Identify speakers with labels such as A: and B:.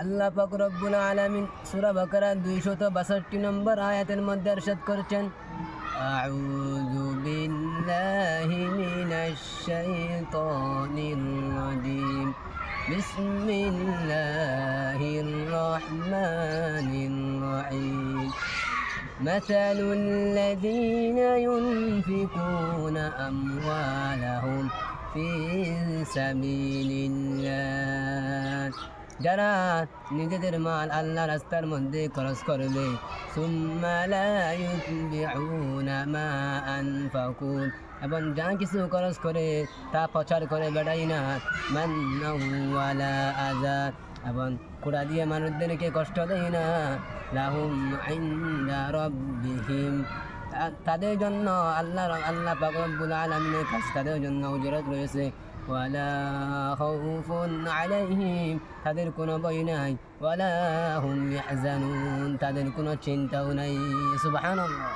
A: আল্লাহ পাক রব্বুল আলামিন সূরা বাকারা 262 নম্বর আয়াতের মধ্যে ইরশাদ করেছেন, আউযু বিল্লাহি মিনাশ শাইতানির রাজিম, বিসমিল্লাহির রহমানির রহিম। مثل الذين ينفقون أموالهم في سبيل الله, যারা নিজেদের মাল আল্লাহ রাস্তার মধ্যে খরচ করবে, সুম্মা লা ইউতবিউনা মা আনফাকুন, এবং যা কিছু খরচ করে তা প্রচার করে বেড়াই না, মান্নাও ওয়ালা আযা, এবং কুড়া দিয়ে মানুষদেরকে কষ্ট দেয় না, লাহুম ইনদা রাব্বিহিম, তাদের জন্য আল্লাহ পাক রব্বুল আলামিনের কাছে তাদের জন্য উজরত রয়েছে, ওয়ালা খাউফুন আলাইহিম, তাদের কোনো ভয় নাই, ওয়ালা হুম ইয়াহজানুন, তাদের কোনো চিন্তাও নাই। সুবহানাল্লাহ।